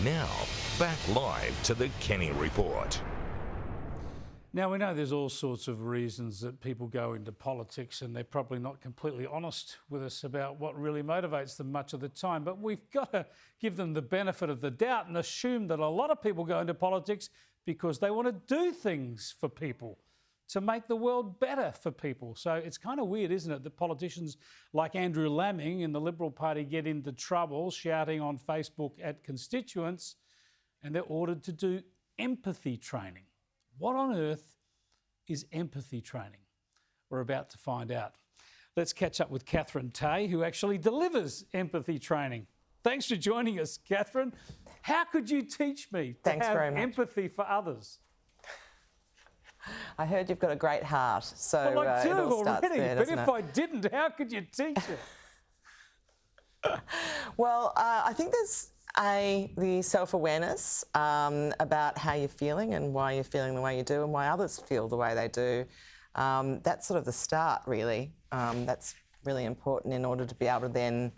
Now, back live to the Kenny Report. Now, we know there's all sorts of reasons that people go into politics, and they're probably not completely honest with us about what really motivates them much of the time. But we've got to give them the benefit of the doubt and assume that a lot of people go into politics because they want to do things for people, to make the world better for people. So it's kind of weird, isn't it, that politicians like Andrew Laming in the Liberal Party get into trouble shouting on Facebook at constituents, and they're ordered to do empathy training. What on earth is empathy training? We're about to find out. Let's catch up with Katherine Tay, who actually delivers empathy training. Thanks for joining us, Katherine. How could you teach me to have empathy for others? I heard you've got a great heart, so well, I do it all starts already, there, but if it? I didn't, how could you teach it? Well, I think there's the self-awareness about how you're feeling and why you're feeling the way you do and why others feel the way they do. That's sort of the start, really. That's really important in order to be able to then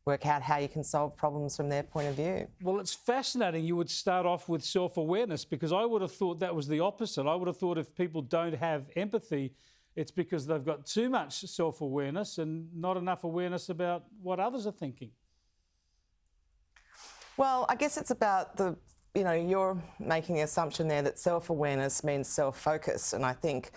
work out how you can solve problems from their point of view. Well, it's fascinating you would start off with self-awareness, because I would have thought that was the opposite. I would have thought if people don't have empathy, it's because they've got too much self-awareness and not enough awareness about what others are thinking. Well, I guess it's about you're making the assumption there that self-awareness means self-focus. And I think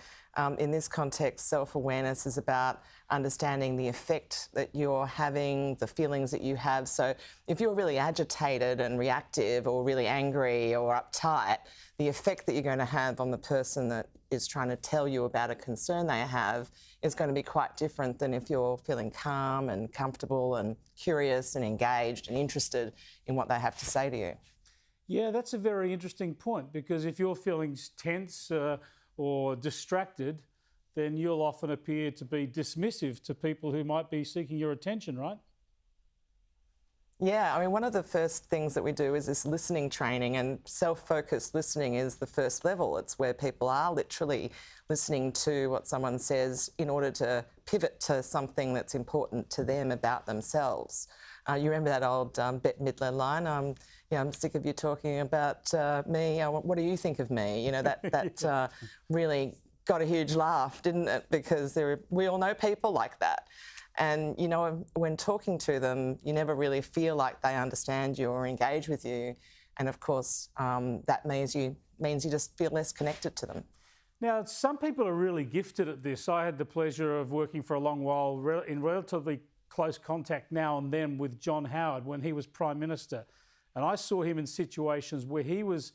in this context, self-awareness is about understanding the effect that you're having, the feelings that you have. So if you're really agitated and reactive or really angry or uptight, the effect that you're going to have on the person that is trying to tell you about a concern they have is going to be quite different than if you're feeling calm and comfortable and curious and engaged and interested in what they have to say to you. Yeah, that's a very interesting point, because if you're feeling tense or distracted, then you'll often appear to be dismissive to people who might be seeking your attention, right? Yeah, I mean, one of the first things that we do is this listening training, and self-focused listening is the first level. It's where people are literally listening to what someone says in order to pivot to something that's important to them about themselves. You remember that old Bette Midler line, I'm sick of you talking about me, what do you think of me? You know, that really got a huge laugh, didn't it? Because we all know people like that. And, you know, when talking to them, you never really feel like they understand you or engage with you. And, of course, that means you just feel less connected to them. Now, some people are really gifted at this. I had the pleasure of working for a long while in relatively close contact now and then with John Howard when he was Prime Minister. And I saw him in situations where he was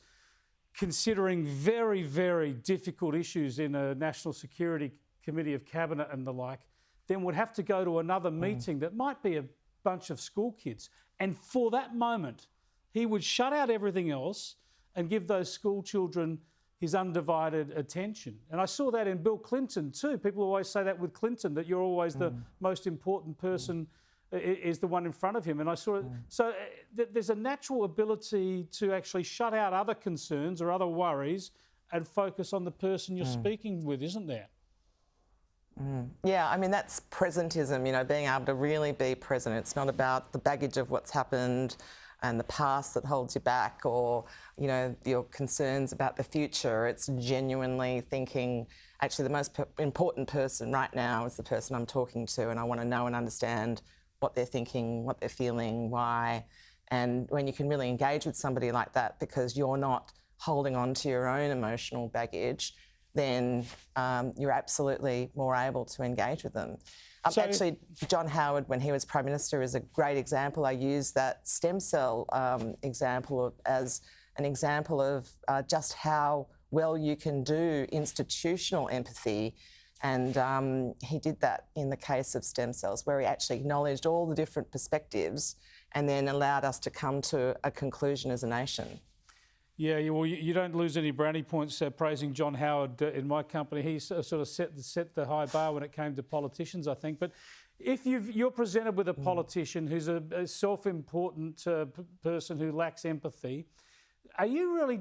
considering very, very difficult issues in a National Security Committee of Cabinet and the like, then would have to go to another meeting that might be a bunch of school kids. And for that moment, he would shut out everything else and give those school children his undivided attention. And I saw that in Bill Clinton too. People always say that with Clinton, that you're always the most important person is the one in front of him. And I saw it. So there's a natural ability to actually shut out other concerns or other worries and focus on the person you're speaking with, isn't there? Yeah, I mean, that's presentism, you know, being able to really be present. It's not about the baggage of what's happened and the past that holds you back, or, you know, your concerns about the future. It's genuinely thinking, actually, the most important person right now is the person I'm talking to, and I want to know and understand what they're thinking, what they're feeling, why. And when you can really engage with somebody like that because you're not holding on to your own emotional baggage, then you're absolutely more able to engage with them. Actually, John Howard, when he was Prime Minister, is a great example. I use that stem cell example as an example of just how well you can do institutional empathy. And he did that in the case of stem cells, where he actually acknowledged all the different perspectives and then allowed us to come to a conclusion as a nation. Yeah, well, you don't lose any brownie points praising John Howard in my company. He sort of set the high bar when it came to politicians, I think. But if you're presented with a politician who's a self-important person who lacks empathy, are you really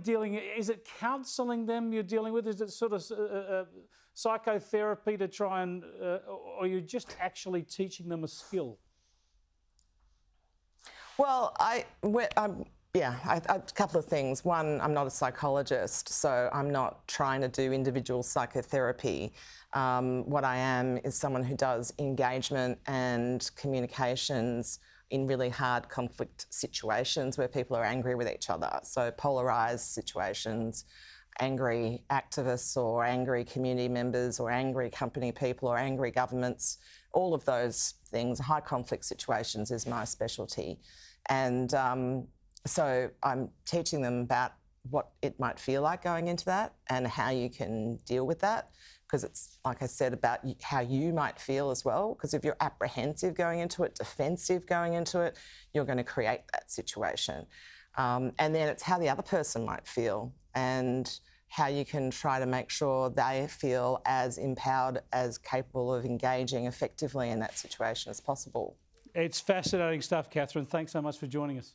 is it counselling them you're dealing with? Is it sort of psychotherapy to try and, or are you just actually teaching them a skill? Well, Yeah, a couple of things. One, I'm not a psychologist, so I'm not trying to do individual psychotherapy. What I am is someone who does engagement and communications in really hard conflict situations where people are angry with each other. So polarised situations, angry activists or angry community members or angry company people or angry governments, all of those things, high conflict situations is my specialty. And so I'm teaching them about what it might feel like going into that and how you can deal with that, because it's, like I said, about how you might feel as well, because if you're apprehensive going into it, defensive going into it, you're going to create that situation. And then it's how the other person might feel and how you can try to make sure they feel as empowered, as capable of engaging effectively in that situation as possible. It's fascinating stuff, Katherine. Thanks so much for joining us.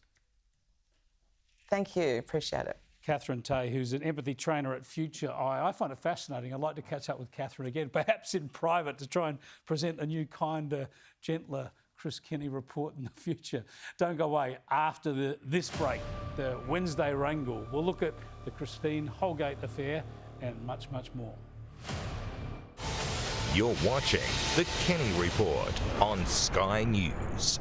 Thank you, appreciate it. Katherine Tay, who's an empathy trainer at Future Eye. I find it fascinating. I'd like to catch up with Katherine again, perhaps in private, to try and present a new, kinder, gentler Chris Kenny report in the future. Don't go away. After this break, the Wednesday Wrangle, we'll look at the Christine Holgate affair and much, much more. You're watching The Kenny Report on Sky News.